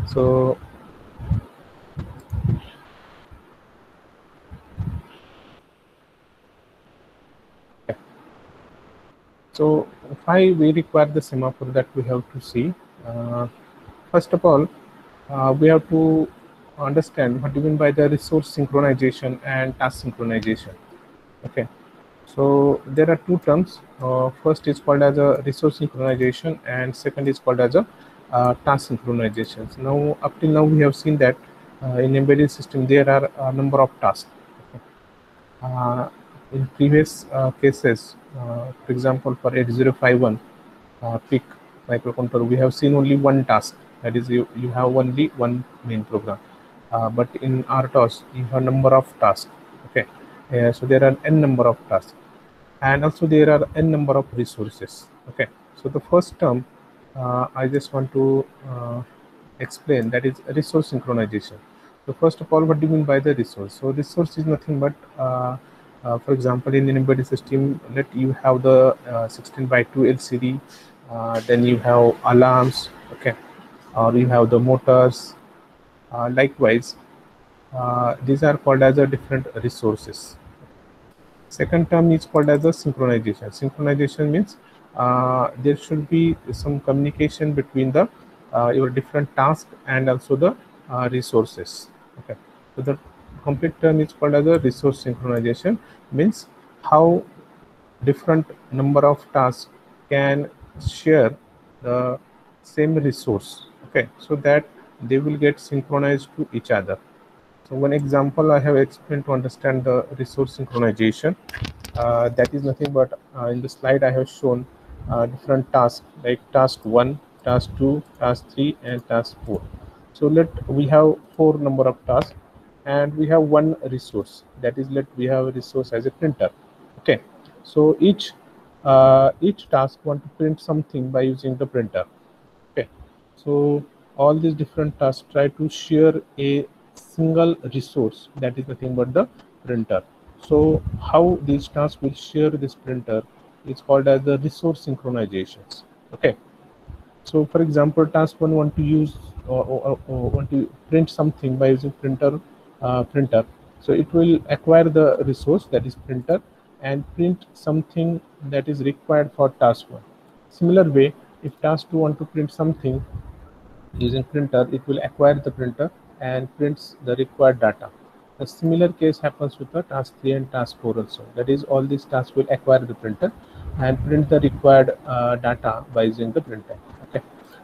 So So why we require the semaphore, that we have to see. First of all, we have to understand what do you mean by the resource synchronization and task synchronization. Okay, so there are two terms. First is called as a resource synchronization, and second is called as a task synchronization. So now, up till now, we have seen that in embedded system there are a number of tasks. Okay. In previous cases, for example, for 8051 PIC microcontroller, we have seen only one task. That is, you have only one main program. But in RTOS, you have number of tasks. Okay, so there are n number of tasks, and also there are n number of resources. Okay, so the first term I just want to explain, that is resource synchronization. So first of all, what do you mean by the resource? So resource is nothing but for example, in an embedded system, let you have the 16 by 2 LCD, then you have alarms, okay, or you have the motors. Likewise, these are called as a different resources. Second term is called as a synchronization. Synchronization means there should be some communication between the your different tasks and also the resources. Okay, so the complete term is called as a resource synchronization. Means how different number of tasks can share the same resource. Okay, so that they will get synchronized to each other. So one example I have explained to understand the resource synchronization. That is nothing but in the slide I have shown different tasks like task 1, task 2, task 3, and task 4. So we have 4 number of tasks, and we have one resource. That is, let we have a resource as a printer. Okay, so each task want to print something by using the printer. Okay, so all these different tasks try to share a single resource, that is nothing but the printer. So how these tasks will share this printer is called as the resource synchronizations. Okay, so for example, task 1 want to use or want to print something by using printer. So it will acquire the resource, that is printer, and print something that is required for task 1. Similar way, if task 2 want to print something using printer, it will acquire the printer and prints the required data. A similar case happens with the task 3 and task 4 also. That is, all these tasks will acquire the printer and print the required data by using the printer. Okay.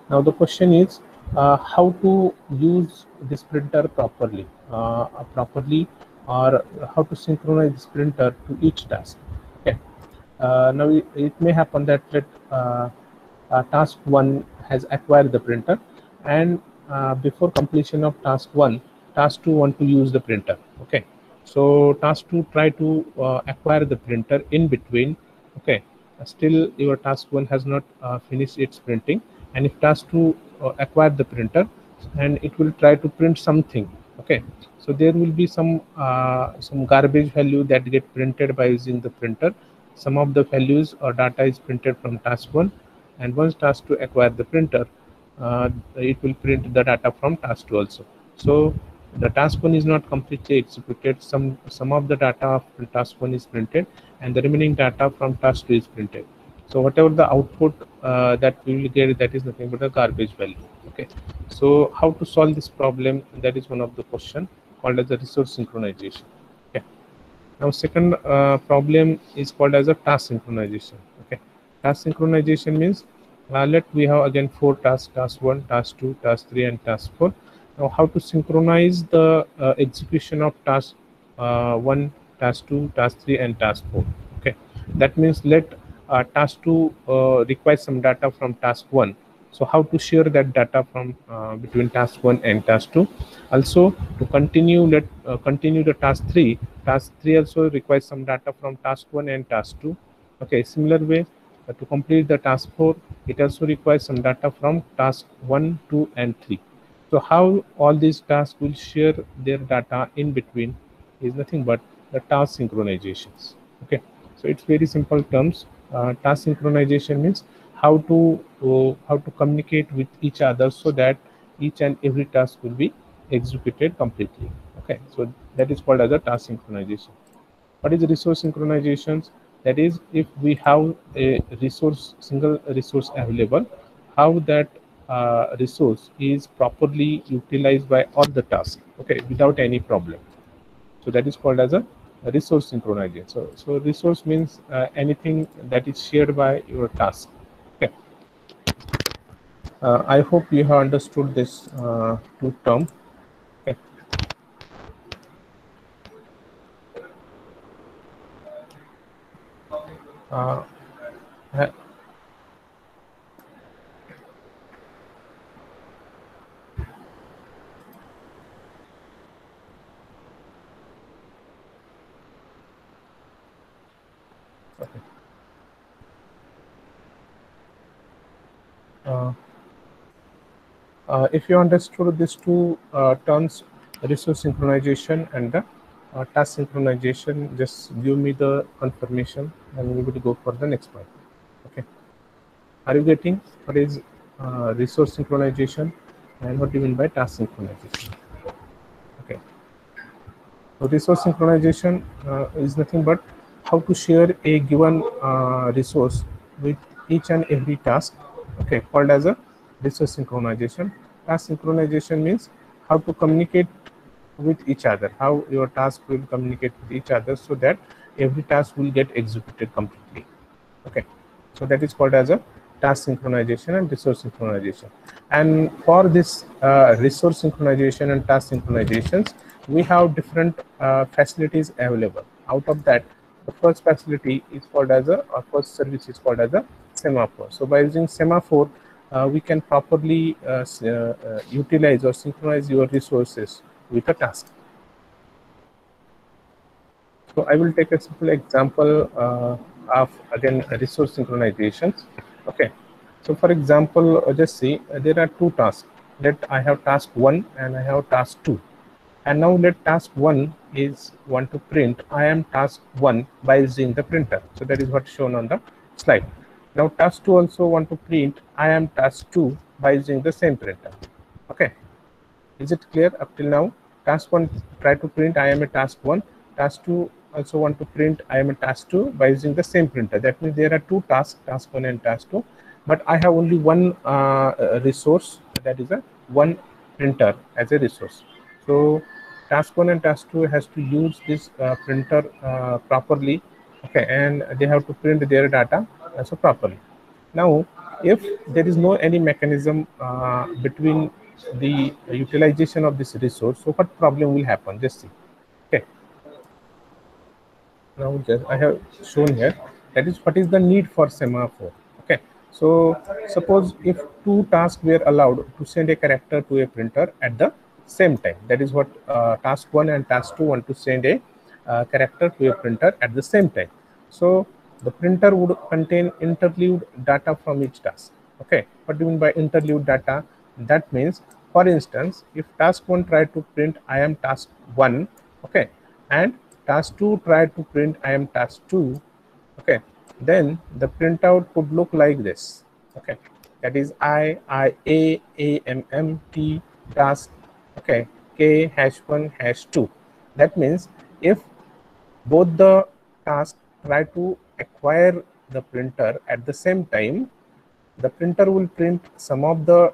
Now the question is how to use this printer properly, or how to synchronize this printer to each task. Okay. Now it may happen that task 1 has acquired the printer, and before completion of task 1, task 2 want to use the printer. Okay, so task 2 try to acquire the printer in between. Okay, still your task 1 has not finished its printing, and if task 2 acquire the printer, and it will try to print something. Okay, so there will be some garbage value that get printed by using the printer. Some of the values or data is printed from task 1, and once task 2 acquire the printer, it will print the data from task 2 also. So the task 1 is not completely executed. Some of the data from task 1 is printed, and the remaining data from task 2 is printed. So whatever the output that we will get, that is nothing but a garbage value. Okay, so how to solve this problem? That is one of the question called as a resource synchronization. Okay, now second problem is called as a task synchronization. Okay, task synchronization means let we have again 4 tasks: task 1, task 2, task 3, and task 4. Now how to synchronize the execution of task 1, task 2, task 3, and task 4. Okay, that means let task 2 requires some data from task 1. So how to share that data from between task 1 and task 2? Also, to continue, let continue the task 3. Task 3 also requires some data from task 1 and task 2. Okay, similar way, to complete the task 4, it also requires some data from task 1, 2, and 3. So how all these tasks will share their data in between is nothing but the task synchronizations. Okay, so it's very simple terms. Task synchronization means how to communicate with each other so that each and every task will be executed completely. Okay, so that is called as a task synchronization. What is resource synchronizations? That is, if we have a resource, single resource available, how that resource is properly utilized by all the tasks, okay, without any problem. So that is called as a resource synchronization. So resource means anything that is shared by your task. Okay. I hope you have understood this two term. Okay. Uh, uh, if you understood these two terms, resource synchronization and the task synchronization, just give me the confirmation and we will go for the next point. Okay. Are you getting what is resource synchronization and what do you mean by task synchronization? Okay. So resource synchronization is nothing but how to share a given resource with each and every task. Okay, called as a resource synchronization. Task synchronization means how to communicate with each other, how your task will communicate with each other so that every task will get executed completely. Okay, so that is called as a task synchronization and resource synchronization. And for this resource synchronization and task synchronizations, we have different facilities available. Out of that, the first facility is called as a, or first service is called as a semaphore. So by using semaphore, we can properly utilize or synchronize your resources with a task. So I will take a simple example of, again, resource synchronizations. Okay. So for example, just see there are two tasks. Let I have task 1 and I have task 2. And now let task 1 is want to print I am task 1 by using the printer. So that is what shown on the slide. Now task 2 also want to print I am task 2 by using the same printer. Okay. Is it clear up till now? Task 1 try to print I am a task 1. Task 2 also want to print I am a task 2 by using the same printer. That means there are two tasks, task 1 and task 2. But I have only one resource, that is a one printer as a resource. So task 1 and task 2 has to use this printer properly. Okay, and they have to print their data also properly. Now, if there is no any mechanism between the utilization of this resource, so what problem will happen? Just see. Okay. Now, just I have shown here, that is what is the need for semaphore. Okay. So suppose if two tasks were allowed to send a character to a printer at the same time, that is what task 1 and task 2 want to send a character to a printer at the same time. So the printer would contain interleaved data from each task. Okay, what do you mean by interleaved data? That means, for instance, if task 1 tried to print I am task 1, okay, and task 2 tried to print I am task 2, okay, then the printout could look like this. Okay, that is I-A-M-M-T task, okay, K #1 #2. That means if both the tasks try to acquire the printer at the same time, the printer will print some of the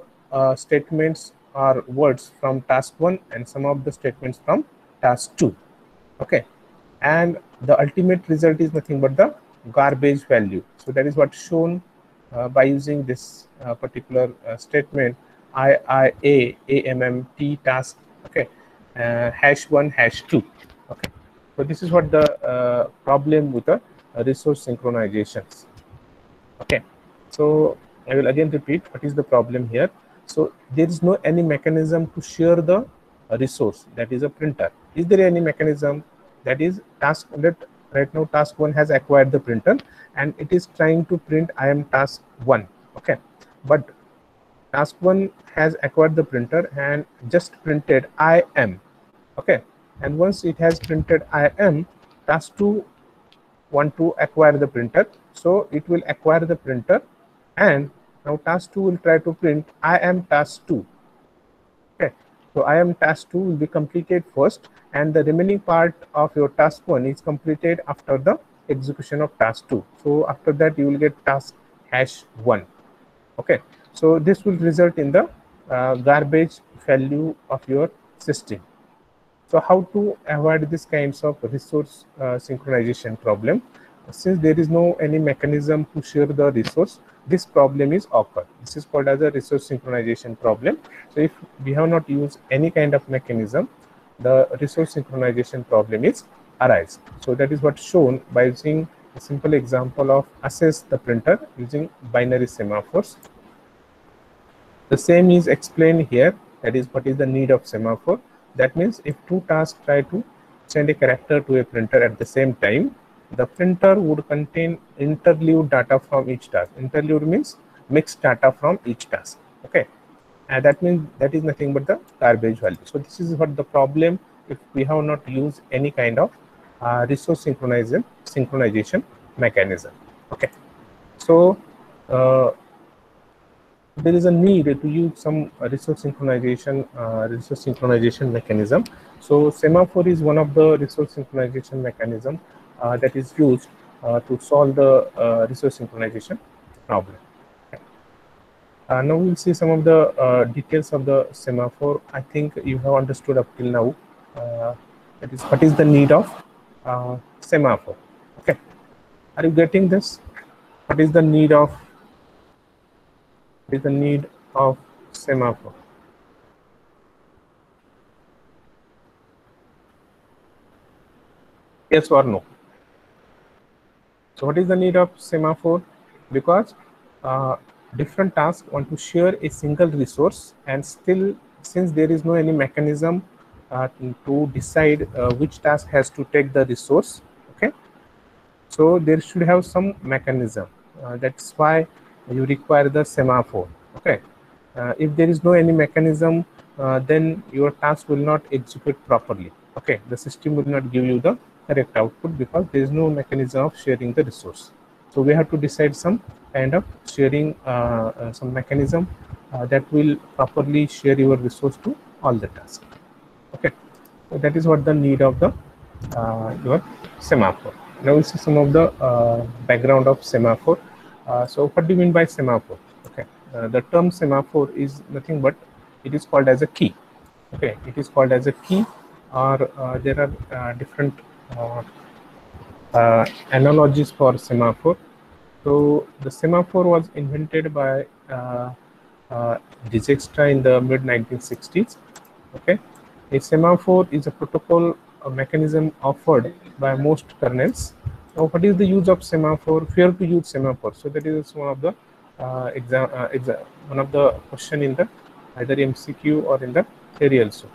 statements or words from task 1 and some of the statements from task 2. Okay, and the ultimate result is nothing but the garbage value. So that is what shown by using this particular statement IIAAMMT task, okay, #1 #2. Okay, so this is what the problem with the resource synchronizations. Okay, so I will again repeat what is the problem here. So there is no any mechanism to share the resource, that is a printer. Is there any mechanism? That is task that right now task 1 has acquired the printer and it is trying to print I am task 1. Okay, but task 1 has acquired the printer and just printed I am. Okay, and once it has printed I am, task 2 want to acquire the printer, so it will acquire the printer, and now task 2 will try to print I am task 2. So I am task 2 will be completed first, and the remaining part of your task 1 is completed after the execution of task 2. So after that you will get task #1. Okay, so this will result in the garbage value of your system. So how to avoid this kinds of resource synchronization problem? Since there is no any mechanism to share the resource, this problem is occur. This is called as a resource synchronization problem. So if we have not used any kind of mechanism, the resource synchronization problem is arise. So that is what's shown by using a simple example of assess the printer using binary semaphores. The same is explained here, that is what is the need of semaphore. That means if two tasks try to send a character to a printer at the same time, the printer would contain interleaved data from each task. Interleaved means mixed data from each task. Okay, and that means that is nothing but the garbage value. So this is what the problem if we have not used any kind of resource synchronization mechanism. Okay, so there is a need to use some resource synchronization mechanism. So semaphore is one of the resource synchronization mechanism that is used to solve the resource synchronization problem. Now we'll see some of the details of the semaphore. I think you have understood up till now. That is what is the need of semaphore. Okay, are you getting this? What is the need of semaphore? Yes or no? So what is the need of semaphore? Because different tasks want to share a single resource, and still, since there is no any mechanism to decide which task has to take the resource, okay, so there should have some mechanism. That's why you require the semaphore. Okay, if there is no any mechanism, then your task will not execute properly. Okay, the system will not give you the correct output because there is no mechanism of sharing the resource. So we have to decide some kind of sharing, some mechanism that will properly share your resource to all the tasks. Okay, so that is what the need of the your semaphore. Now we'll see some of the background of semaphore. So what do you mean by semaphore? Okay, the term semaphore is nothing but it is called as a key. Okay, it is called as a key, or there are different analogies for semaphore. So the semaphore was invented by Dijkstra in the mid 1960s. Okay, a semaphore is a protocol mechanism offered by most kernels. Now, what is the use of semaphore? Where to use semaphore? So that is one of the one of the question in the either MCQ or in the theory also.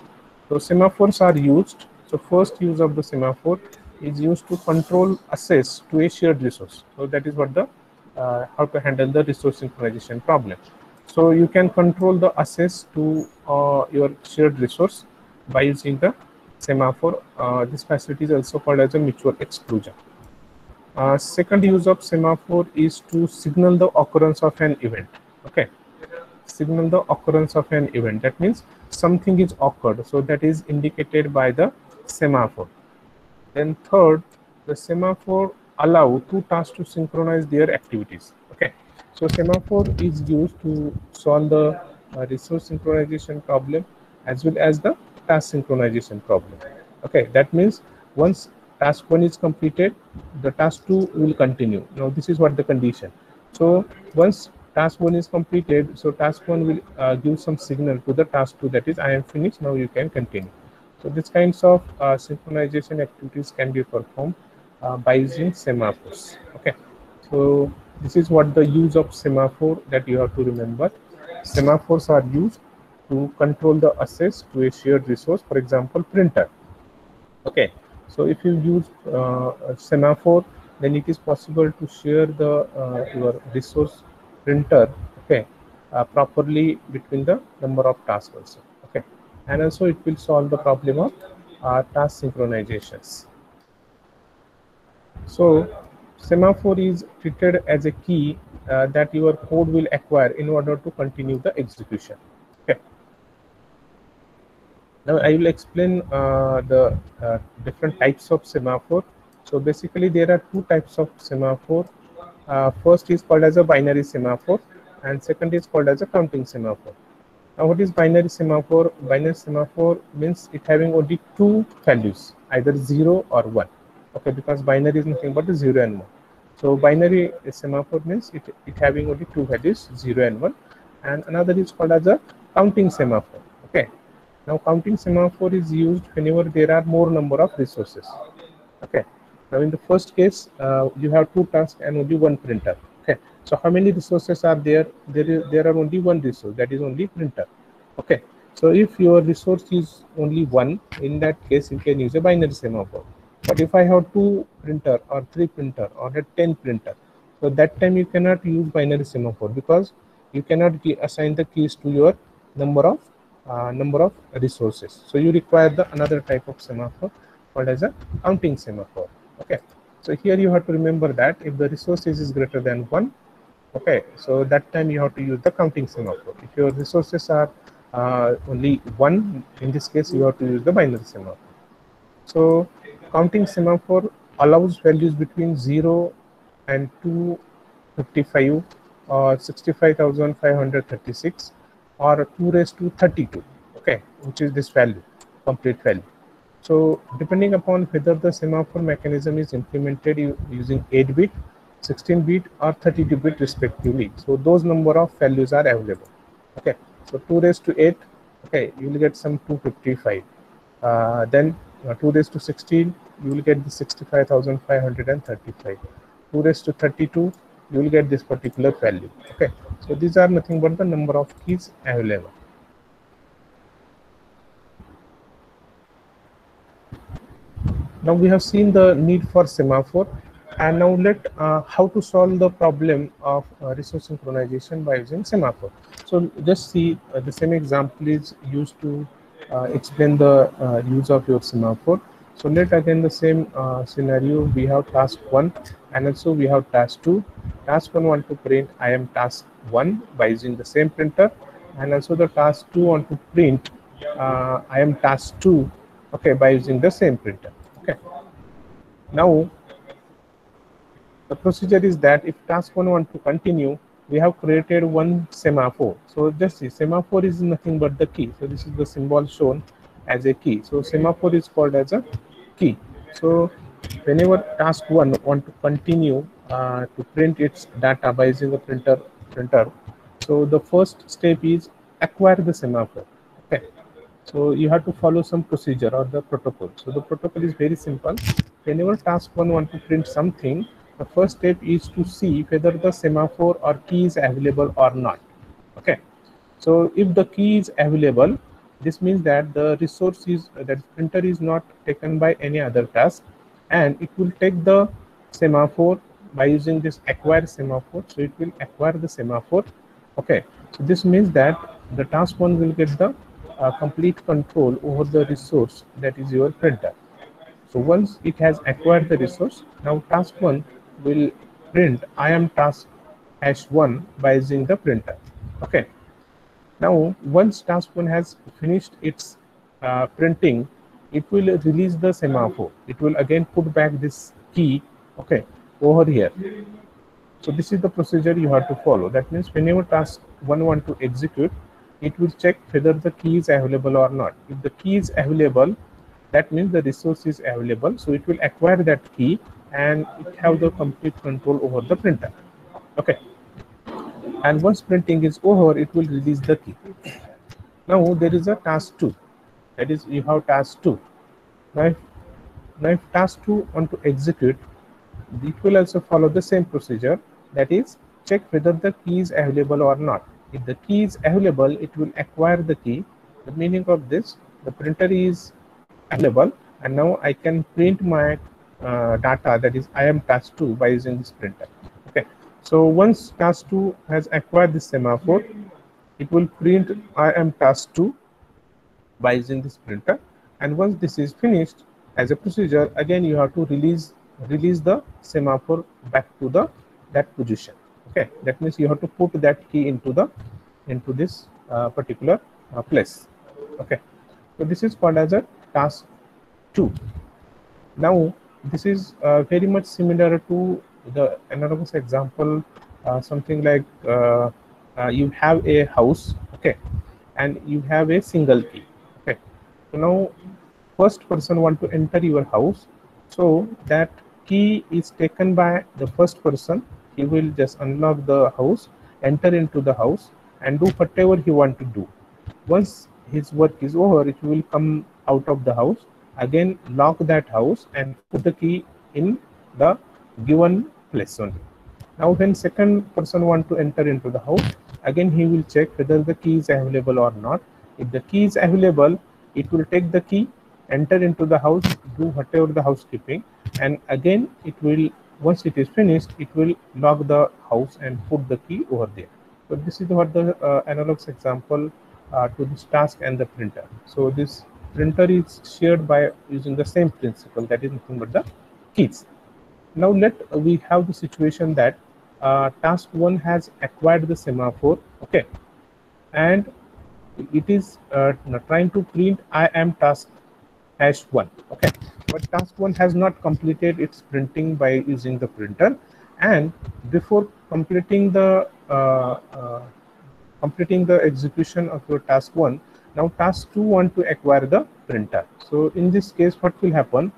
So semaphores are used. So first use of the semaphore is used to control access to a shared resource. So that is what the how to handle the resource synchronization problem. So you can control the access to your shared resource by using the semaphore. This facility is also called as a mutual exclusion. Second use of semaphore is to signal the occurrence of an event. Okay, signal the occurrence of an event. That means something is occurred, so that is indicated by the semaphore. Then third, the semaphore allow two tasks to synchronize their activities. Okay, so semaphore is used to solve the resource synchronization problem as well as the task synchronization problem. Okay, that means once task 1 is completed, the task 2 will continue. Now this is what the condition. So once task 1 is completed, so task 1 will give some signal to the task 2, that is I am finished, now you can continue. So these kinds of synchronization activities can be performed by using semaphores. Okay, so this is what the use of semaphore that you have to remember. Semaphores are used to control the access to a shared resource, for example, printer. Okay, so if you use a semaphore, then it is possible to share the your resource printer, okay, properly between the number of tasks also. Okay, and also it will solve the problem of task synchronizations. So semaphore is treated as a key that your code will acquire in order to continue the execution. Okay. Now I will explain the different types of semaphore. So basically there are two types of semaphore. First is called as a binary semaphore and second is called as a counting semaphore. Now what is binary semaphore? Binary semaphore means it having only two values, either 0 or 1. Okay, because binary is nothing but 0 and 1. So binary semaphore means it having only two values, 0 and 1. And another is called as a counting semaphore. Okay. Now counting semaphore is used whenever there are more number of resources. Okay. Now in the first case, you have two tasks and only one printer. Okay. So how many resources are there? There are only one resource, that is only printer. Okay. So if your resource is only one, in that case you can use a binary semaphore. But if I have two printer or three printer or a 10 printer, so that time you cannot use binary semaphore because you cannot assign the keys to your number of resources. So you require the another type of semaphore called as a counting semaphore. Okay. So here you have to remember that if the resources is greater than 1, okay, so that time you have to use the counting semaphore. If your resources are only 1, in this case you have to use the binary semaphore. So counting semaphore allows values between 0 and 255 or 65,536 or 2 raised to 32, okay, which is this value, complete value. So depending upon whether the semaphore mechanism is implemented using 8-bit, 16-bit or 32-bit respectively. So those number of values are available. Okay, so 2 raised to 8, okay, you will get some 255. Then 2 raised to 16, you will get the 65,535. 2 raised to 32, you will get this particular value. Okay, so these are nothing but the number of keys available. Now we have seen the need for semaphore, and now let how to solve the problem of resource synchronization by using semaphore. So just see the same example is used to explain the use of your semaphore. So let again the same scenario. We have task 1 and also we have task 2. Task 1 want to print I am task 1 by using the same printer, and also the task 2 want to print I am task 2, okay, by using the same printer. Okay. Now the procedure is that if task 1 want to continue, we have created one semaphore. So just see, semaphore is nothing but the key. So this is the symbol shown as a key. So semaphore is called as a key. So whenever task 1 want to continue to print its data by using the printer, so the first step is acquire the semaphore. Okay. So you have to follow some procedure or the protocol. So the protocol is very simple. Whenever task 1 want to print something, the first step is to see whether the semaphore or key is available or not. Okay. So if the key is available, this means that the resource is that printer is not taken by any other task, and it will take the semaphore by using this acquire semaphore. So it will acquire the semaphore. Okay. So this means that the task 1 will get the complete control over the resource, that is your printer. So once it has acquired the resource, now task 1 will print I am task #1 by using the printer. Okay. Now once task 1 has finished its printing, it will release the semaphore. It will again put back this key, okay, over here. So this is the procedure you have to follow. That means whenever task 1 want to execute, it will check whether the key is available or not. If the key is available, that means the resource is available. So it will acquire that key and it have the complete control over the printer. Okay. And once printing is over, it will release the key. Now there is a task 2. That is, you have task 2. Now if task 2 want to execute, it will also follow the same procedure. That is, check whether the key is available or not. If the key is available, it will acquire the key. The meaning of this, the printer is available, and now I can print my data, that is I am task 2 by using this printer. Okay. So once task 2 has acquired this semaphore, it will print I am task 2 by using this printer, and once this is finished, as a procedure, again you have to release the semaphore back to that position. Okay, that means you have to put that key into this particular place. Okay. So this is called as a task 2. Now this is very much similar to the analogous example, something like you have a house, okay, and you have a single key, okay. So now first person want to enter your house, so that key is taken by the first person. He will just unlock the house, enter into the house, and do whatever he want to do. Once his work is over, it will come out of the house, again lock that house and put the key in the given place only. Now when second person want to enter into the house, again he will check whether the key is available or not. If the key is available, it will take the key, enter into the house, do whatever the housekeeping, and again it will, once it is finished, it will lock the house and put the key over there. So this is what the analogous example to this task and the printer. So this printer is shared by using the same principle, that is nothing but the keys. Now we have the situation that task 1 has acquired the semaphore, okay, and it is trying to print I am task #1, okay, but task 1 has not completed its printing by using the printer, and before completing the execution of your task 1, now task 2 want to acquire the printer. So in this case, what will happen?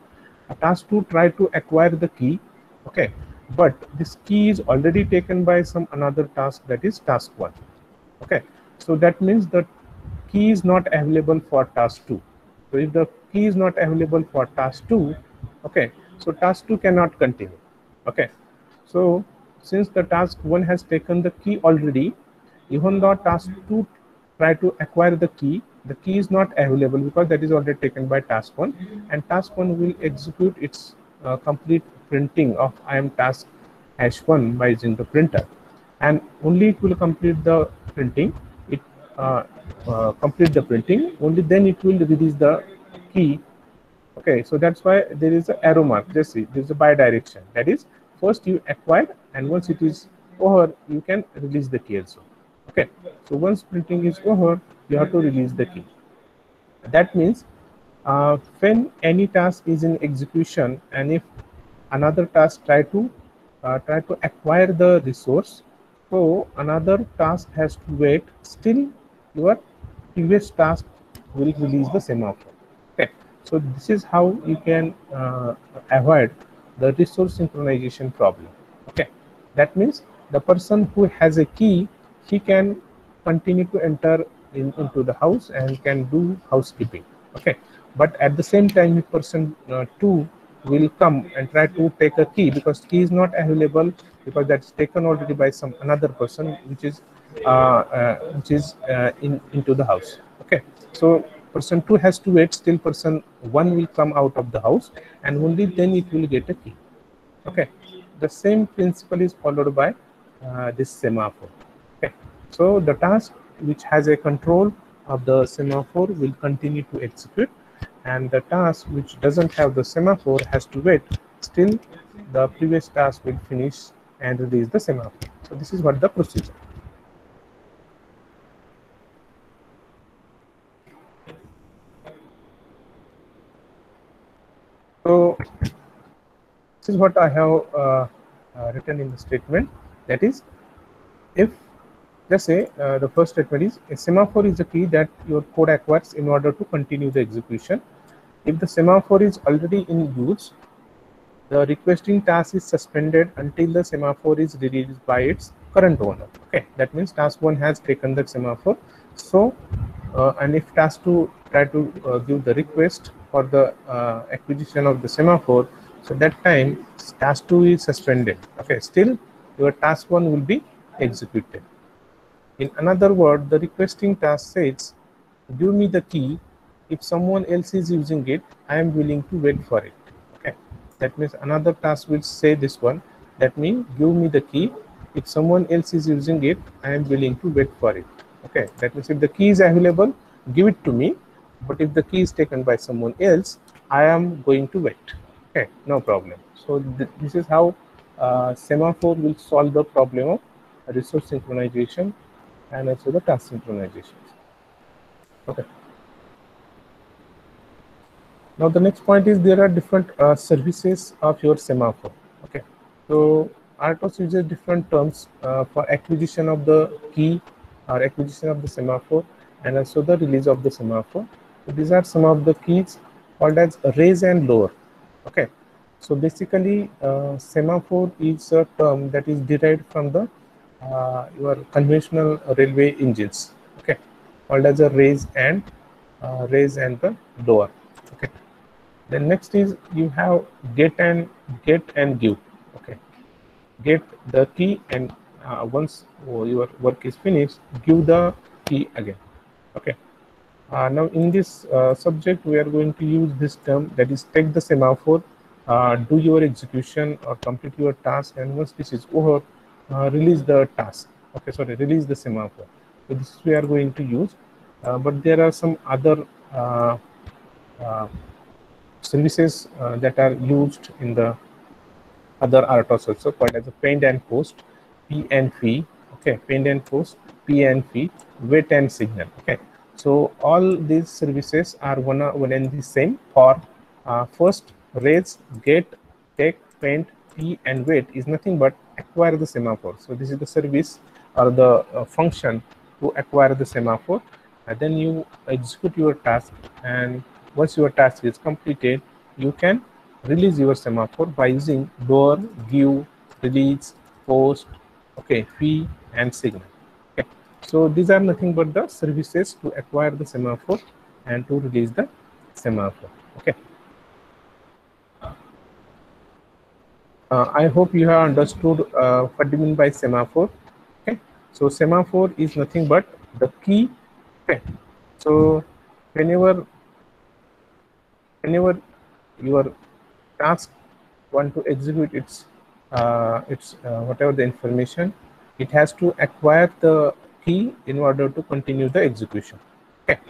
Task 2 try to acquire the key, okay, but this key is already taken by some another task, that is task 1, okay. So that means the key is not available for task 2. So if the key is not available for task 2, okay, so task 2 cannot continue, okay. So since the task 1 has taken the key already, even though task 2 try to acquire the key is not available because that is already taken by task 1, and task 1 will execute its complete printing of I am task #1 by using the printer, and only it will complete the printing. It complete the printing, only then it will release the key. Okay, so that's why there is an arrow mark. Just see, there is a bi-direction. That is, first you acquire, and once it is over, you can release the key also. Okay, so once printing is over, you have to release the key. That means when any task is in execution, and if another task try to acquire the resource, so another task has to wait. Still, your previous task will release the semaphore. Okay, so this is how you can avoid the resource synchronization problem. Okay, that means the person who has a key, he can continue to enter into the house and can do housekeeping. Okay, but at the same time, if person 2 will come and try to take a key, because key is not available because that's taken already by some another person which is into the house. Okay, so person 2 has to wait, still person 1 will come out of the house, and only then it will get a key. Okay, the same principle is followed by this semaphore. Okay, so the task which has a control of the semaphore will continue to execute, and the task which doesn't have the semaphore has to wait. Still, the previous task will finish and release the semaphore. So this is what the procedure. So this is what I have written in the statement. That is, if let's say the first statement is a semaphore is a key that your code acquires in order to continue the execution. If the semaphore is already in use, the requesting task is suspended until the semaphore is released by its current owner. Okay, that means task 1 has taken the semaphore. So, and if task 2 try to give the request for the acquisition of the semaphore, so that time task 2 is suspended. Okay, still your task 1 will be executed. In another word, the requesting task says, give me the key. If someone else is using it, I am willing to wait for it. Okay, that means another task will say this one. That means give me the key. If someone else is using it, I am willing to wait for it. Okay, that means if the key is available, give it to me. But if the key is taken by someone else, I am going to wait. Okay, no problem. So this is how semaphore will solve the problem of resource synchronization and also the task synchronization. Okay. Now the next point is there are different services of your semaphore. Okay, so RTOS uses different terms for acquisition of the key or acquisition of the semaphore and also the release of the semaphore. So these are some of the keys called as raise and lower. Okay, so basically semaphore is a term that is derived from the your conventional railway engines. Okay, called as a raise and the lower. Okay, then next is you have get and give. Okay, get the key and once your work is finished, give the key again. Okay, now in this subject we are going to use this term, that is take the semaphore, do your execution or complete your task, and once this is over, release the task. Okay, sorry, release the semaphore. So this we are going to use, but there are some other uh, services that are used in the other RTOS also, called as a paint and post, P and fee. Okay, paint and post, P and fee, wait and signal. Okay, so all these services are one and the same. For first, raise, get, take, paint, P and wait is nothing but acquire the semaphore. So this is the service or the function to acquire the semaphore, and then you execute your task, and once your task is completed, you can release your semaphore by using lower, give, release, post, okay, fee and signal. Okay, so these are nothing but the services to acquire the semaphore and to release the semaphore. Okay, I hope you have understood what do you mean by semaphore. Okay, so semaphore is nothing but the key. Okay, so whenever your task want to execute its whatever the information, it has to acquire the key in order to continue the execution. Okay,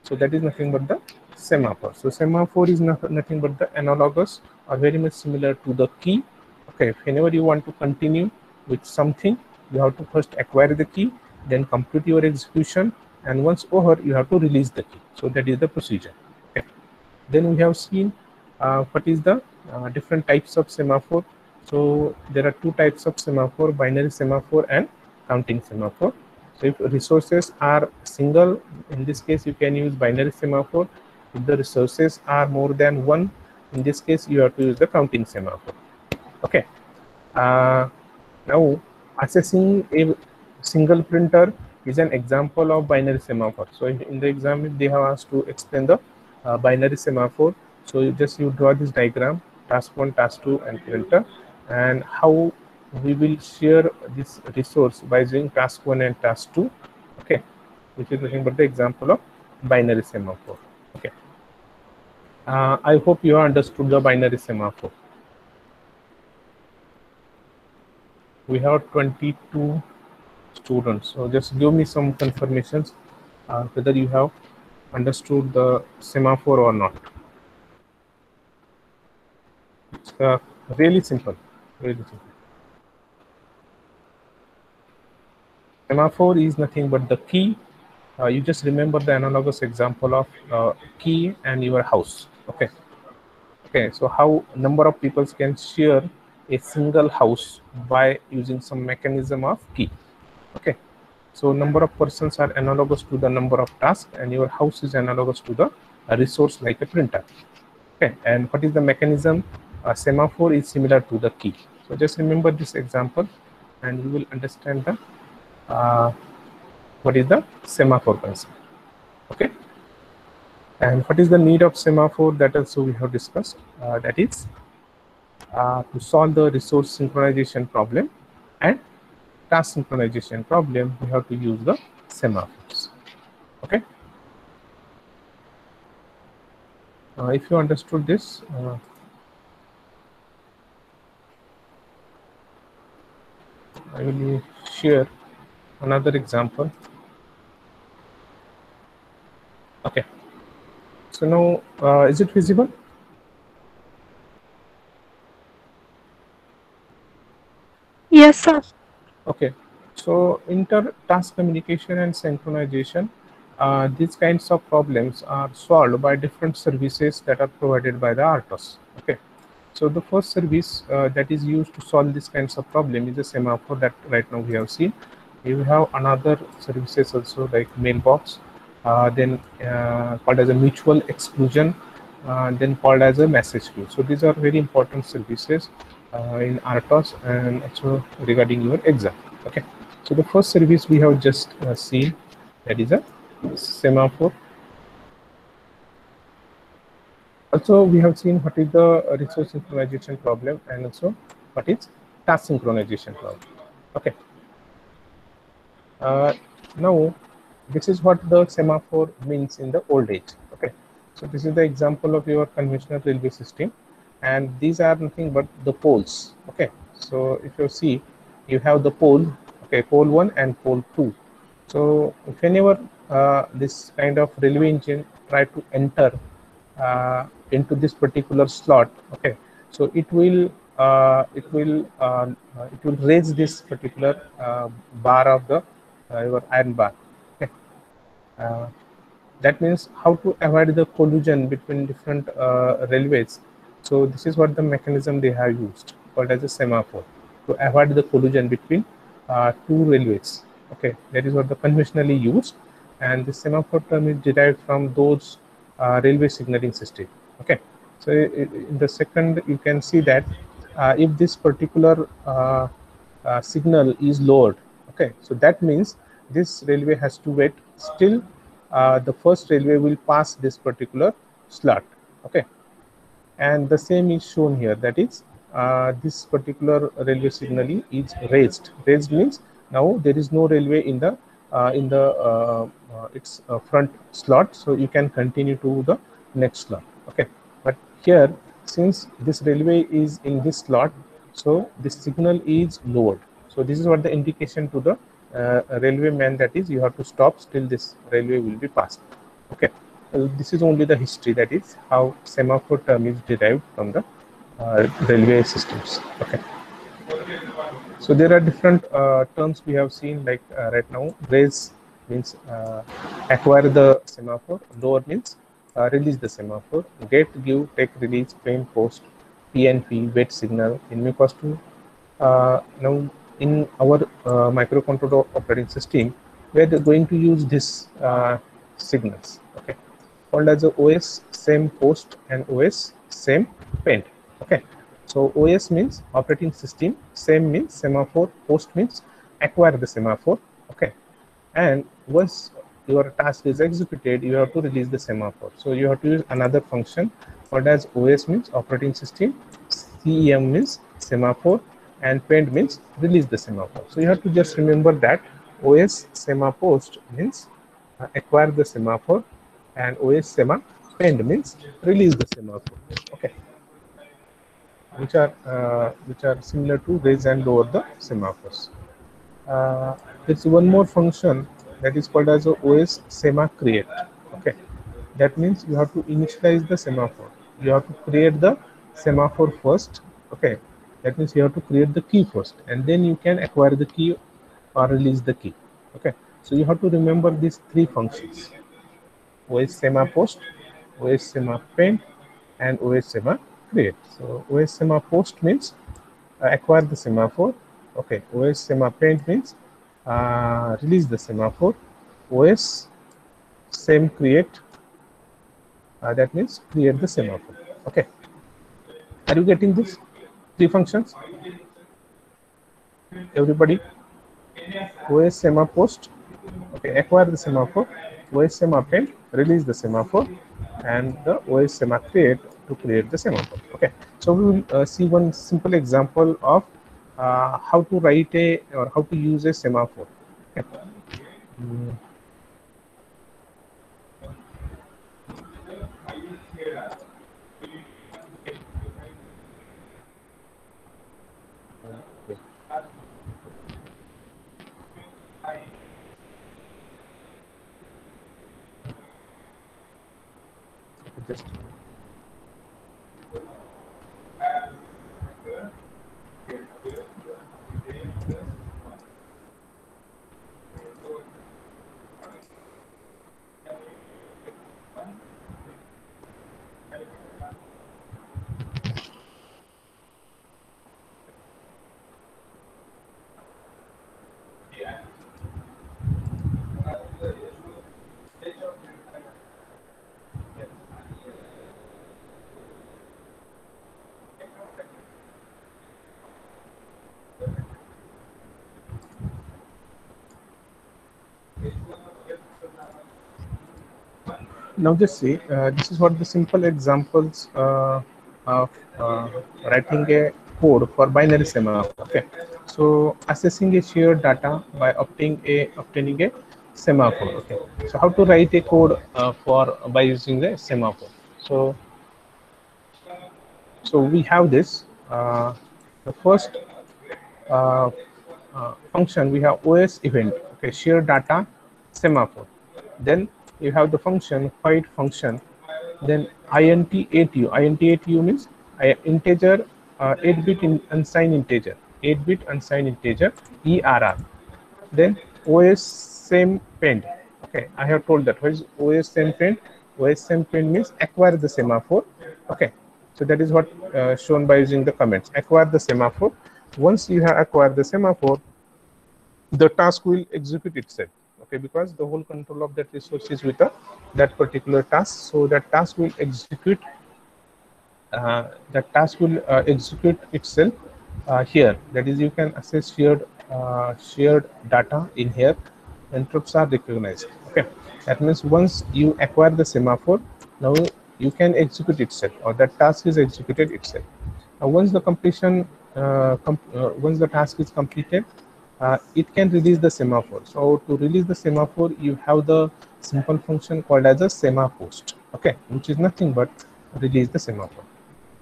so that is nothing but the semaphore. So semaphore is nothing but the analogous or very much similar to the key. Okay, whenever you want to continue with something, you have to first acquire the key, then complete your execution, and once over, you have to release the key. So that is the procedure. Okay, then we have seen what is the different types of semaphore. So there are two types of semaphore: binary semaphore and counting semaphore. So if resources are single, in this case you can use binary semaphore. If the resources are more than one, in this case you have to use the counting semaphore. Okay, now assessing a single printer is an example of binary semaphore. So in the exam they have asked to explain the binary semaphore. So you draw this diagram, task 1, task 2 and printer, and how we will share this resource by using task 1 and task 2. Okay, which is nothing but the example of binary semaphore. Okay, I hope you have understood the binary semaphore. We have 22 students, so just give me some confirmations whether you have understood the semaphore or not. It's really simple, really simple. Semaphore is nothing but the key. You just remember the analogous example of key and your house. Okay, okay, so how number of people can share a single house by using some mechanism of key. Okay, so number of persons are analogous to the number of tasks, and your house is analogous to the resource like a printer. Okay, and what is the mechanism? A semaphore is similar to the key. So just remember this example, and you will understand the what is the semaphore concept. Okay, and what is the need of semaphore? That also we have discussed. That is to solve the resource synchronization problem and task synchronization problem, we have to use the semaphores. Okay, if you understood this, I will share another example. Okay, so now is it visible? Yes, sir. Okay, so inter-task communication and synchronization. these kinds of problems are solved by different services that are provided by the RTOS. Okay, so the first service that is used to solve these kinds of problem is a semaphore that right now we have seen. You have another services also like mailbox, then called as a mutual exclusion, then called as a message queue. So these are very important services in RTOS and also regarding your exam. Okay, so the first service we have just seen, that is a semaphore. Also, we have seen what is the resource synchronization problem and also what is task synchronization problem. Okay. Now, this is what the semaphore means in the old age. Okay. So this is the example of your conventional railway system, and these are nothing but the poles. Okay. So if you see, you have the pole. Okay, pole 1 and pole 2. So whenever this kind of railway engine try to enter into this particular slot, okay, so it will raise this particular bar of the your iron bar. Okay, uh, that means how to avoid the collision between different railways. So this is what the mechanism they have used, called as a semaphore, to avoid the collision between two railways. Okay, that is what the conventionally used, and the semaphore term is derived from those railway signaling system. Okay, so in the second you can see that if this particular signal is lowered, okay, so that means this railway has to wait still the first railway will pass this particular slot. Okay, and the same is shown here, that is this particular railway signaling is raised means now there is no railway in the its front slot, so you can continue to the next slot. Okay, but here since this railway is in this slot, so this signal is lowered. So this is what the indication to the railway man, that is you have to stop till this railway will be passed. Okay, this is only the history, that is how semaphore term is derived from the railway systems. Okay, so there are different terms we have seen, like right now raise means acquire the semaphore, lower means release the semaphore, get, give, take, release, paint, post, PNP, wait signal, enemy costume. Now in our microcontroller operating system, we are going to use this signals. Okay, called as a OS same post and OS same paint. Okay, so OS means operating system, same means semaphore, post means acquire the semaphore. Okay, and once your task is executed, you have to release the semaphore. So you have to use another function called as OS means operating system, CEM means semaphore, and paint means release the semaphore. So you have to just remember that OS semapost means acquire the semaphore, and OS sema paint means release the semaphore. Okay, which are similar to raise and lower the semaphores. There's one more function that is called as a OS sema create. Okay, that means you have to initialize the semaphore. You have to create the semaphore first. Okay, that means you have to create the key first, and then you can acquire the key or release the key. Okay, so you have to remember these three functions: OS sema post, OS sema paint, and OS sema create. So OS sema post means acquire the semaphore. Okay, OS sema paint means release the semaphore. OS same create, that means create the semaphore. Okay, are you getting this three functions, everybody? OS sema post, okay, acquire the semaphore. OS sema paint, release the semaphore, and the OS sema create to create the semaphore. Okay, so we will see one simple example of how to write a or how to use a semaphore. Okay. Just now just see, this is what the simple examples of writing a code for binary semaphore. Okay, so assessing a shared data by obtaining a semaphore. Okay, so how to write a code for by using the semaphore. So we have this the first uh, function. We have OS event, okay, share data semaphore. Then you have the function void function. Then int8u. Int8u means integer, 8-bit unsigned integer, 8-bit unsigned integer, ERR. Then OS same pend. Okay, I have told that. What is OS same pend? OS same pend means acquire the semaphore. Okay, so that is what shown by using the comments. Acquire the semaphore. Once you have acquired the semaphore, the task will execute itself. Okay, because the whole control of that resource is with that particular task. So that task will execute. That task will execute itself here. That is, you can access shared data in here. Interrupts are recognized. Okay, that means once you acquire the semaphore, now you can execute itself, or that task is executed itself. Once the completion, once the task is completed, it can release the semaphore. So to release the semaphore, you have the simple function called as a semapost. Okay, which is nothing but release the semaphore.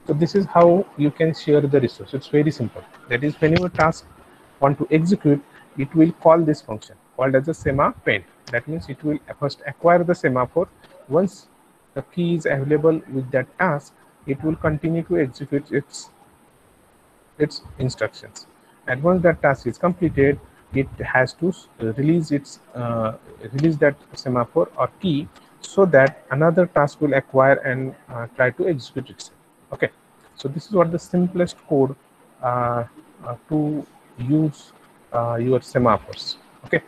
So this is how you can share the resource. It's very simple. That is, whenever task want to execute, it will call this function called as a sema_pend. That means it will first acquire the semaphore. Once the key is available with that task, it will continue to execute its instructions. And once that task is completed, it has to release that semaphore or key, so that another task will acquire and try to execute itself. Okay, so this is what the simplest code to use your semaphores. Okay.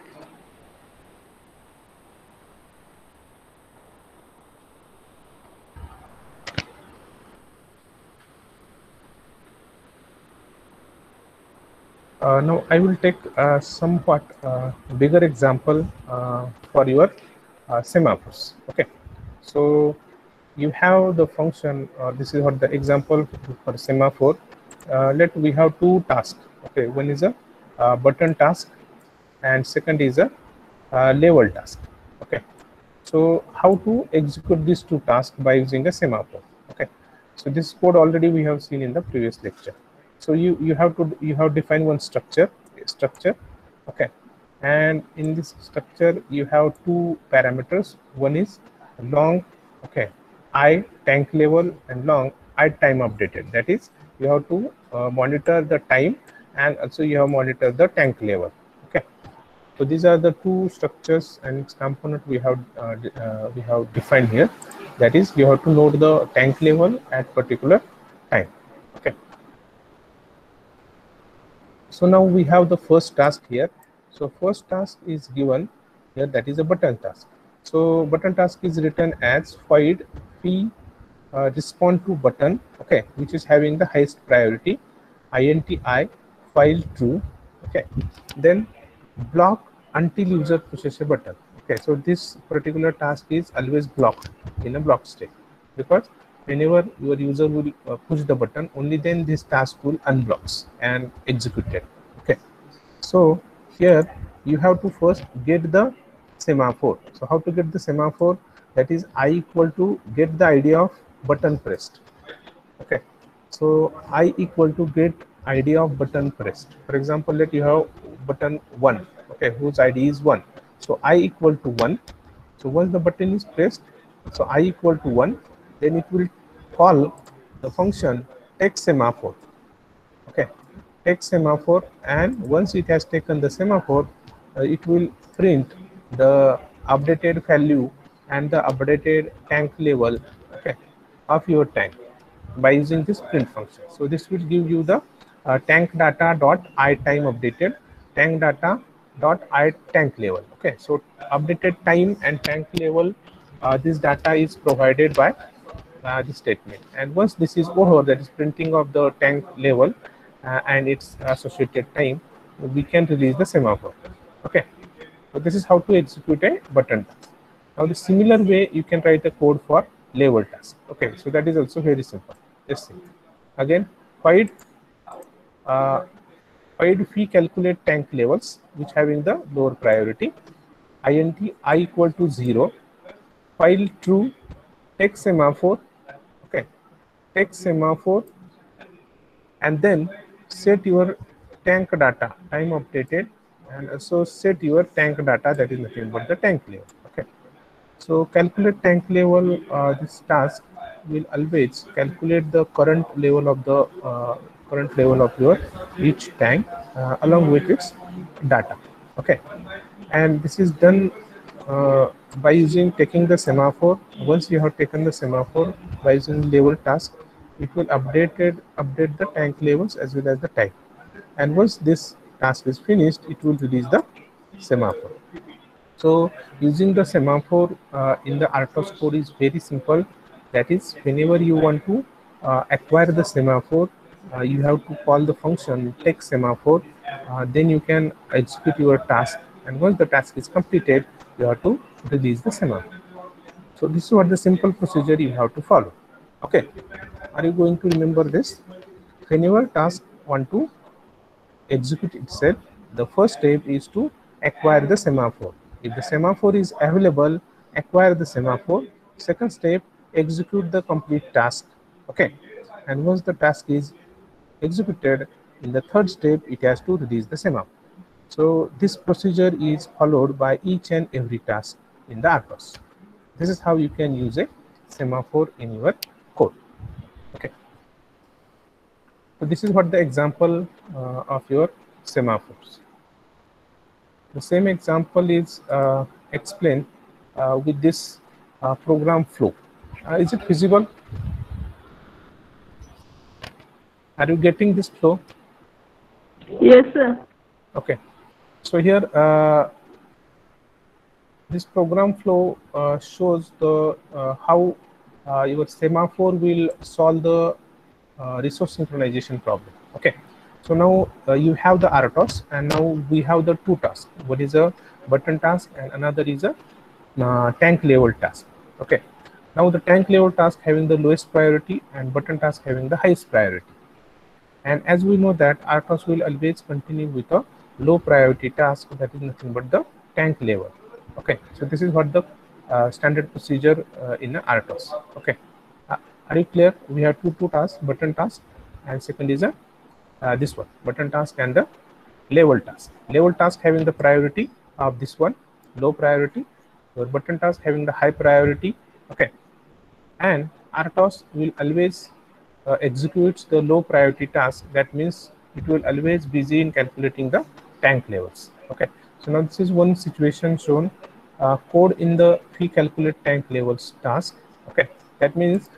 Now I will take somewhat bigger example for your semaphores. Okay, so you have the function. This is what the example for semaphore. We have two tasks. Okay, one is a button task, and second is a level task. Okay, so how to execute these two tasks by using a semaphore? Okay, so this code already we have seen in the previous lecture. So you have defined one structure. Okay, and in this structure you have two parameters. One is long, okay, I tank level, and long I time updated. That is, you have to monitor the time, and also you have monitor the tank level. Okay, so these are the two structures and its component we have defined here. That is, you have to note the tank level at particular time. Okay, so now we have the first task here. So first task is given here, that is a button task. So button task is written as void p respond to button, okay, which is having the highest priority, inti file true. Okay, then block until user pushes a button. Okay, so this particular task is always blocked in a block state, because whenever your user will push the button, only then this task will unblocks and executed. Okay, so here you have to first get the semaphore. So how to get the semaphore? That is, I equal to get the ID of button pressed. Okay, so I equal to get ID of button pressed. For example, let you have button 1, okay, whose ID is 1. So I equal to 1. So once the button is pressed, so I equal to 1, then it will call the function take semaphore. Okay, take semaphore, and once it has taken the semaphore, it will print the updated value and the updated tank level, okay, of your tank by using this print function. So this will give you the tank data dot I time updated, tank data dot I tank level. Okay, so updated time and tank level, this data is provided by this statement. And once this is over, that is printing of the tank level and its associated time, we can release the semaphore. Okay, so this is how to execute a button task. Now the similar way you can write a code for level task. Okay, so that is also very simple. Let's see. Again, why do we calculate tank levels which having the lower priority? Int I equal to 0, while true, take semaphore. Okay, take semaphore and then set your tank data time updated, and also set your tank data, that is nothing but the tank level. Okay, so calculate tank level. This task will always calculate the current level of the your each tank along with its data. Okay, and this is done by using taking the semaphore. Once you have taken the semaphore by using level task, it will update the tank levels as well as the type. And once this task is finished, it will release the semaphore. So using the semaphore in the RTOS code is very simple. That is, whenever you want to acquire the semaphore, you have to call the function take semaphore. Then you can execute your task, and once the task is completed, you have to release the semaphore. So this is what the simple procedure you have to follow. Okay, are you going to remember this? Whenever task want to execute itself, the first step is to acquire the semaphore. If the semaphore is available, acquire the semaphore. Second step, execute the complete task. Okay, and once the task is executed, in the third step, it has to release the semaphore. So this procedure is followed by each and every task in the RTOS. This is how you can use a semaphore in your code. Okay. So this is what the example of your semaphores. The same example is explained with this program flow. Is it visible? Are you getting this flow? Yes, sir. Okay. So here this program flow shows the how your semaphore will solve the resource synchronization problem. Okay, so now you have the RTOS, and now we have the two tasks. One is a button task and another is a tank level task. Okay, now the tank level task having the lowest priority and button task having the highest priority. And as we know that RTOS will always continue with a low priority task, that is nothing but the tank level. Okay, so this is what the standard procedure in a RTOS. Okay, are you clear? We have two tasks, button task, and second is a this one, button task and the level task. Level task having the priority of this one, low priority. Your button task having the high priority. Okay, and RTOS will always executes the low priority task. That means it will always busy in calculating the tank levels. Okay, so now this is one situation shown. Code in the fee calculate tank levels task. Okay, that means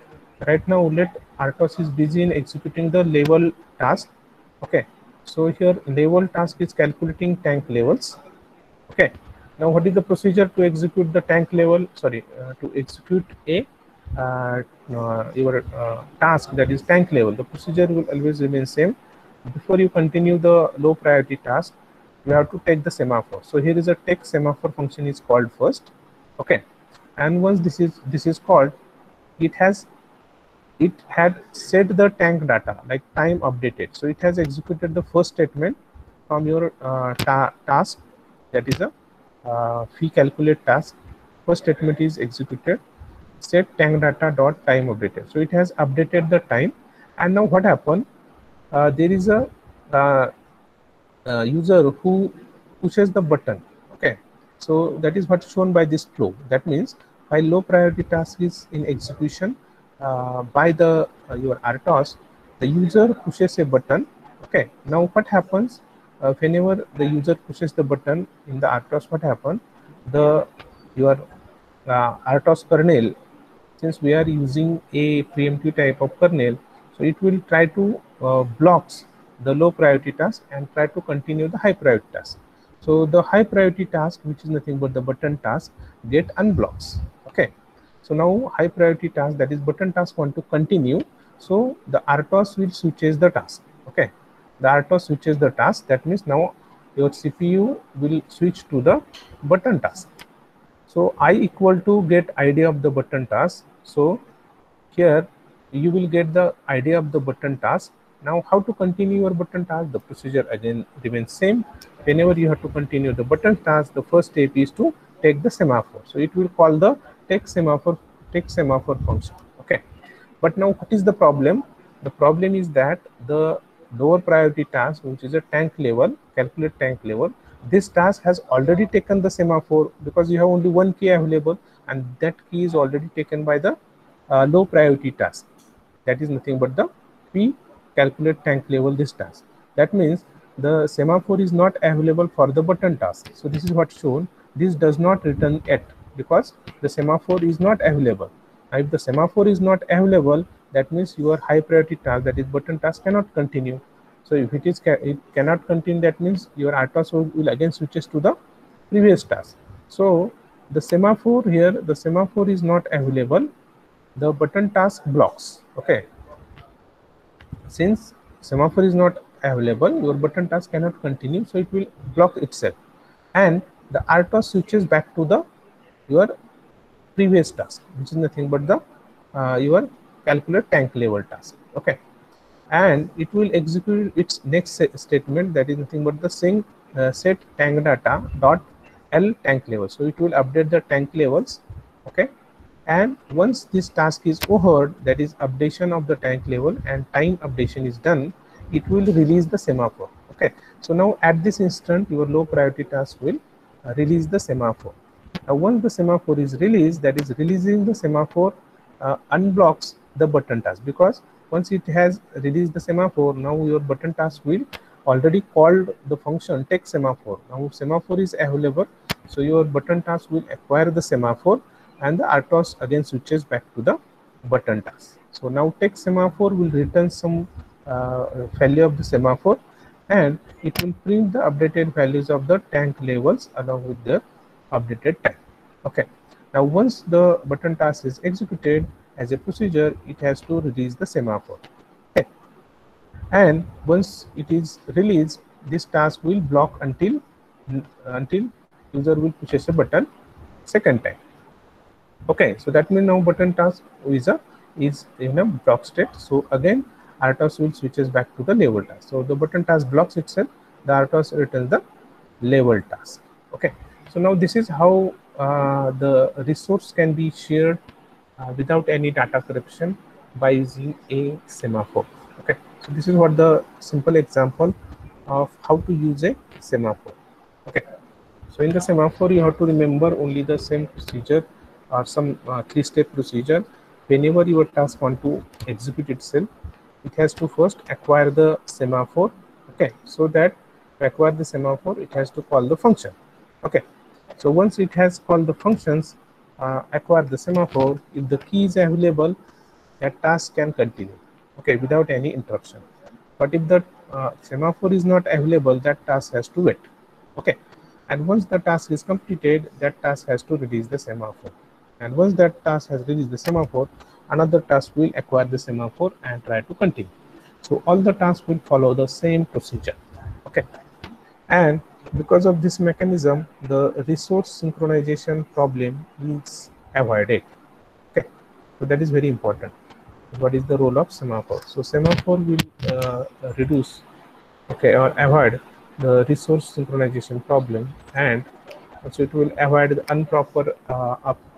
right now let RTOS is busy in executing the level task. Okay, so here level task is calculating tank levels. Okay, now what is the procedure to execute the tank level? Sorry, to execute a your task, that is tank level. The procedure will always remain same. Before you continue the low priority task, you have to take the semaphore. So here is a take semaphore function is called first. Okay, and once this is called, it had set the tank data like time updated. So it has executed the first statement from your task, that is a fee calculate task. First statement is executed, set tank data dot time updated. So it has updated the time, and now what happened? There is a user who pushes the button. Okay, so that is what's shown by this flow. That means while low priority task is in execution by the your RTOS, the user pushes a button. Okay, now what happens whenever the user pushes the button in the RTOS? What happens? The your RTOS kernel, since we are using a preemptive type of kernel, so it will try to blocks the low priority task and try to continue the high priority task. So the high priority task, which is nothing but the button task, get unblocks. Okay, so now high priority task, that is button task, want to continue. So the RTOS will switches the task. Okay, the RTOS switches the task. That means now your CPU will switch to the button task. So I equal to get idea of the button task. So here you will get the idea of the button task. Now how to continue your button task? The procedure again remains same. Whenever you have to continue the button task, the first step is to take the semaphore. So it will call the take semaphore function. Okay. But now what is the problem? The problem is that the lower priority task, which is a tank level, calculate tank level, this task has already taken the semaphore because you have only one key available, and that key is already taken by the low priority task. That is nothing but the P calculate tank level this task. That means the semaphore is not available for the button task. So this is what shown. This does not return yet because the semaphore is not available. Now, if the semaphore is not available, that means your high priority task, that is button task, cannot continue. So if it cannot continue, that means your RTOS will again switches to the previous task. So the semaphore here, the semaphore is not available. The button task blocks. Okay. Since semaphore is not available, your button task cannot continue, so it will block itself, and the RTOS switches back to the your previous task, which is nothing but the your calculate tank level task. Okay, and it will execute its next statement, that is nothing but the set tank data dot L tank level. So it will update the tank levels. Okay, and once this task is over, that is updation of the tank level and time updation is done, it will release the semaphore. Okay, so now at this instant your low priority task will release the semaphore. Now once the semaphore is released, that is releasing the semaphore unblocks the button task, because once it has released the semaphore, now your button task will already called the function take semaphore. Now semaphore is available, so your button task will acquire the semaphore, and the RTOS again switches back to the button task. So now take semaphore will return some value of the semaphore, and it will print the updated values of the tank levels along with the updated time. Okay, now once the button task is executed, as a procedure it has to release the semaphore. Okay, and once it is released, this task will block until user will pushes a button second time. Okay, so that means now button task is in a block state. So again RTOS will switches back to the level task. So the button task blocks itself, the RTOS returns the level task. Okay, so now this is how the resource can be shared without any data corruption by using a semaphore. Okay, so this is what the simple example of how to use a semaphore. Okay, so in the semaphore you have to remember only the same procedure or some three-step procedure. Whenever your task want to execute itself, it has to first acquire the semaphore. Okay, so that to acquire the semaphore, it has to call the function. Okay, so once it has called the functions, acquire the semaphore, if the key is available, that task can continue, okay, without any interruption. But if the semaphore is not available, that task has to wait. Okay, and once the task is completed, that task has to release the semaphore. And once that task has released the semaphore, another task will acquire the semaphore and try to continue. So all the tasks will follow the same procedure. Okay, and because of this mechanism, the resource synchronization problem is avoided. Okay, so that is very important. What is the role of semaphore? So semaphore will reduce, okay, or avoid the resource synchronization problem, and also it will avoid the improper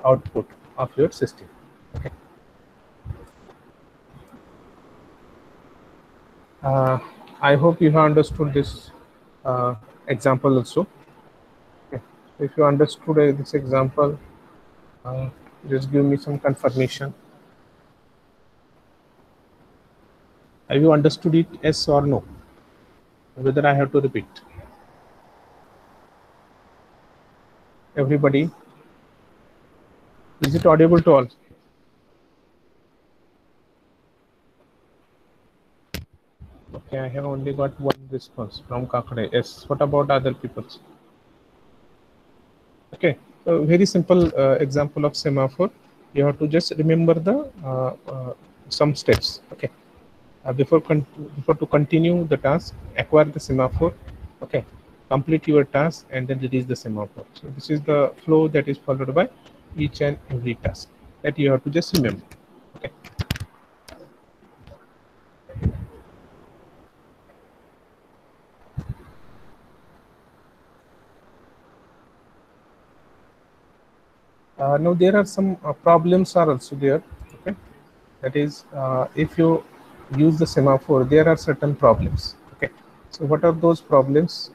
output of your system. Okay. I hope you have understood this example also. Okay. If you understood this example, just give me some confirmation. Have you understood it, yes or no? Whether I have to repeat? Everybody, is it audible to all? Okay, I have only got one response from Kakade. Yes, what about other people? Okay, so very simple example of semaphore. You have to just remember the some steps. Okay, before to continue the task, acquire the semaphore. Okay, complete your task, and then release the semaphore. So this is the flow that is followed by each and every task that you have to just remember. Okay. Now there are some problems are also there. Okay, that is if you use the semaphore, there are certain problems. Okay, so what are those problems?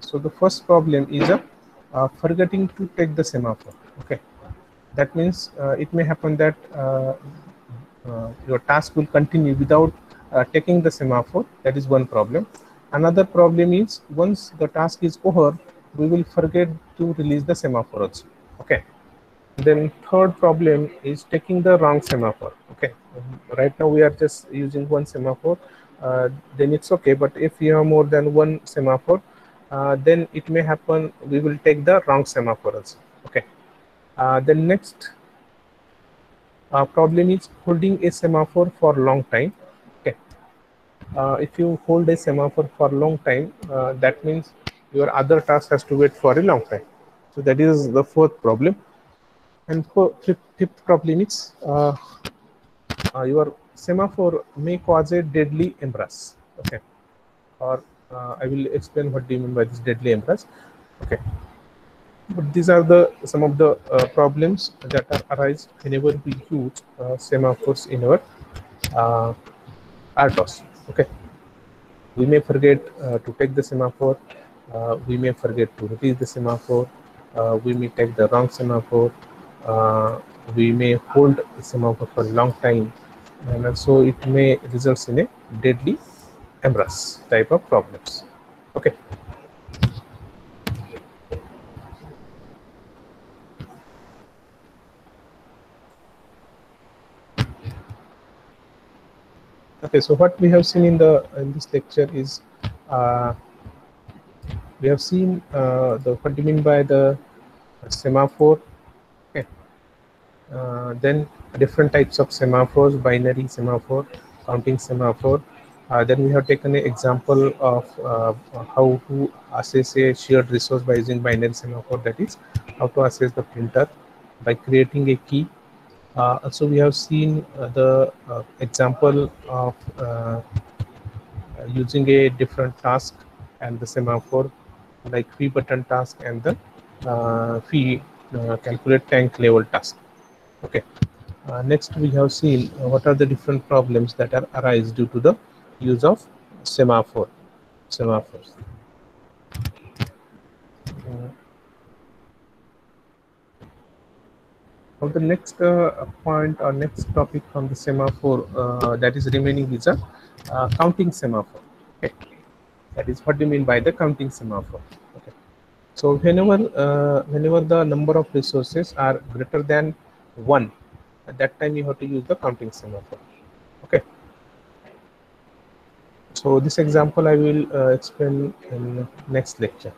So the first problem is forgetting to take the semaphore. Okay, that means it may happen that your task will continue without taking the semaphore. That is one problem. Another problem is once the task is over, we will forget to release the semaphore also. Okay. Then third problem is taking the wrong semaphore. Okay, right now we are just using one semaphore, then it's okay, but if you have more than one semaphore, then it may happen we will take the wrong semaphore also. Okay, the next problem is holding a semaphore for long time. Okay, if you hold a semaphore for long time, that means your other task has to wait for a long time. So that is the fourth problem. And fifth problem is your semaphore may cause a deadly embrace. Okay, or I will explain what do you mean by this deadly embrace. Okay, but these are the some of the problems that are arise whenever we use semaphores in our uh, RTOS. Okay, we may forget to take the semaphore, we may forget to release the semaphore, we may take the wrong semaphore, uh, we may hold the semaphore for a long time, and also it may result in a deadly embrace type of problems. Okay. Okay, so what we have seen in this lecture is uh, we have seen the what do you mean by the semaphore. Okay. Then different types of semaphores, binary semaphore, counting semaphore. Then we have taken an example of how to assess a shared resource by using binary semaphore, that is how to assess the printer by creating a key. Also we have seen the example of using a different task and the semaphore, like fee button task and the fee calculate tank level task. Okay. Next, we have seen what are the different problems that are arise due to the use of semaphores. Now the next point or next topic from the semaphore that is remaining is a counting semaphore. Okay. That is what do you mean by the counting semaphore. Okay. So whenever the number of resources are greater than 1, at that time you have to use the counting semaphore. Okay. So this example I will explain in next lecture.